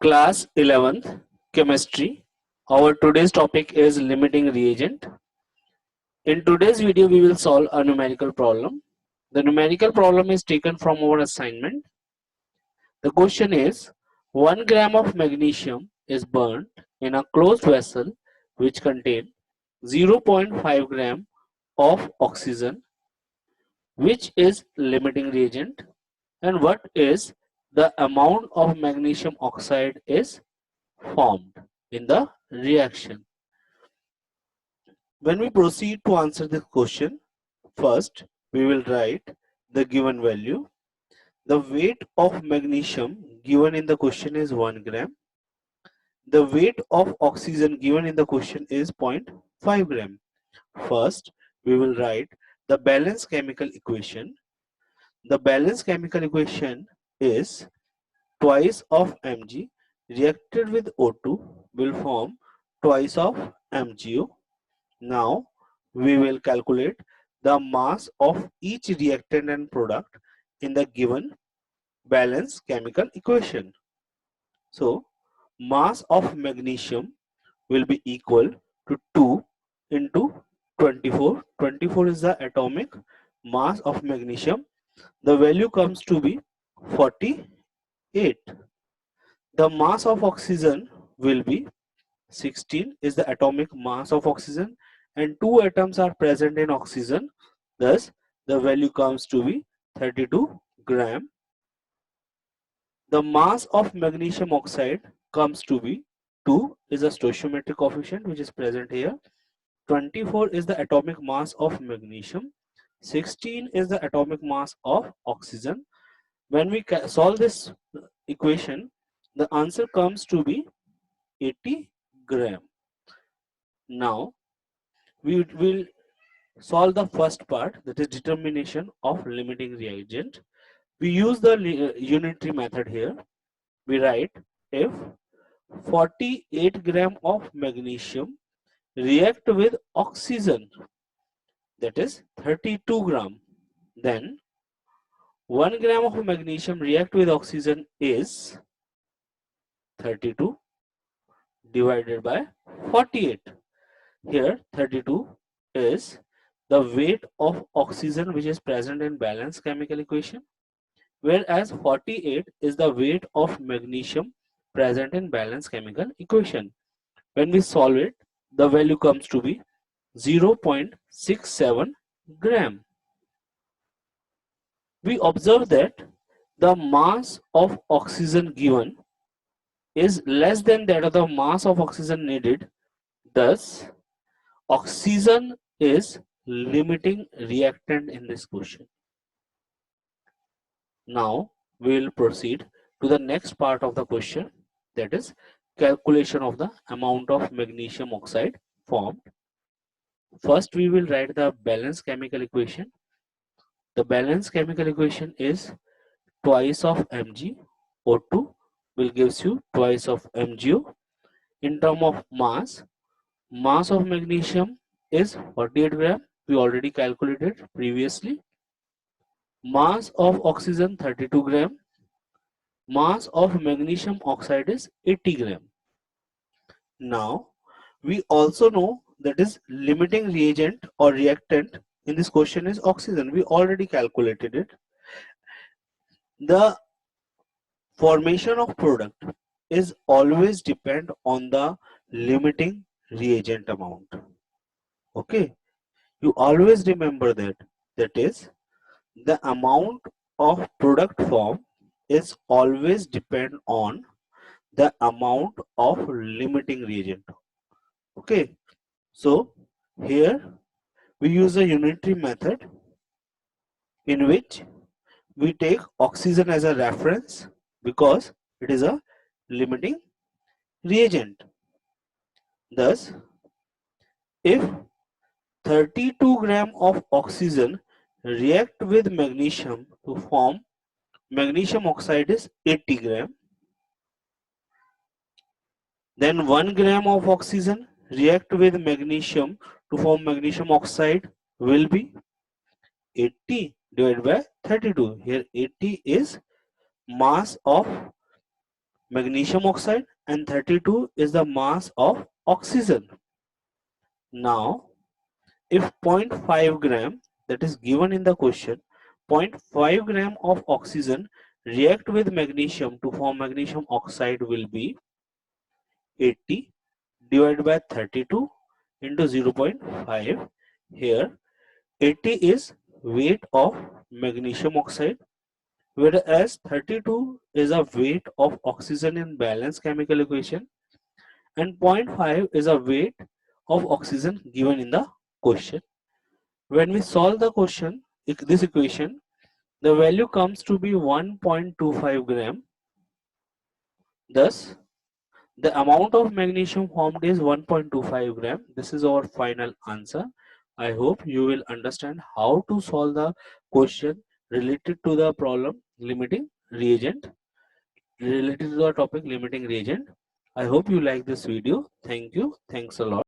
Class 11th Chemistry. Our today's topic is limiting reagent. In today's video we will solve a numerical problem. The numerical problem is taken from our assignment. The question is 1 gram of magnesium is burnt in a closed vessel which contain 0.5 gram of oxygen, which is limiting reagent, and what is the amount of magnesium oxide is formed in the reaction. When we proceed to answer this question, first we will write the given value. The weight of magnesium given in the question is 1 gram. The weight of oxygen given in the question is 0.5 gram. First, we will write the balanced chemical equation. The balanced chemical equation is twice of Mg reacted with O2 will form twice of MgO. Now we will calculate the mass of each reactant and product in the given balanced chemical equation. So mass of magnesium will be equal to 2 into 24. 24 is the atomic mass of magnesium. The value comes to be 48. The mass of oxygen will be 16 is the atomic mass of oxygen, and 2 atoms are present in oxygen. Thus, the value comes to be 32 gram. The mass of magnesium oxide comes to be 2 is a stoichiometric coefficient which is present here. 24 is the atomic mass of magnesium. 16 is the atomic mass of oxygen. When we solve this equation, the answer comes to be 80 gram. Now we will solve the first part, that is determination of limiting reagent. We use the unitary method here. We write if 48 gram of magnesium react with oxygen, that is 32 gram, then 1 gram of magnesium react with oxygen is 32 divided by 48. Here 32 is the weight of oxygen which is present in balanced chemical equation, whereas 48 is the weight of magnesium present in balanced chemical equation. When we solve it, the value comes to be 0.67 gram. We observe that the mass of oxygen given is less than that of the mass of oxygen needed. Thus, oxygen is limiting reactant in this question. Now we will proceed to the next part of the question, that is calculation of the amount of magnesium oxide formed. First we will write the balanced chemical equation. The balanced chemical equation is twice of Mg O2 will gives you twice of MgO. In term of mass of magnesium is 48 gram. We already calculated previously. Mass of oxygen 32 gram. Mass of magnesium oxide is 80 gram. Now we also know that is limiting reagent or reactant in this question is oxygen. We already calculated it. The formation of product is always depend on the limiting reagent amount. Okay, you always remember that. That is, the amount of product form is always depend on the amount of limiting reagent. Okay, so here we use a unitary method in which we take oxygen as a reference because it is a limiting reagent. Thus, if 32 gram of oxygen react with magnesium to form magnesium oxide is 80 gram, then 1 gram of oxygen react with magnesium to form magnesium oxide will be 80 divided by 32. Here 80 is mass of magnesium oxide and 32 is the mass of oxygen. Now, if 0.5 gram, that is given in the question, 0.5 gram of oxygen react with magnesium to form magnesium oxide will be 80 divided by 32 into 0.5. Here 80 is weight of magnesium oxide, whereas 32 is a weight of oxygen in balanced chemical equation, and zero point 0.5 is a weight of oxygen given in the question. When we solve the question, this equation, the value comes to be 1.25 gram. Thus, the amount of magnesium formed is 1.25 gram. This is our final answer. I hope you will understand how to solve the question related to the problem limiting reagent, related to the topic limiting reagent. I hope you like this video. Thank you. Thanks a lot.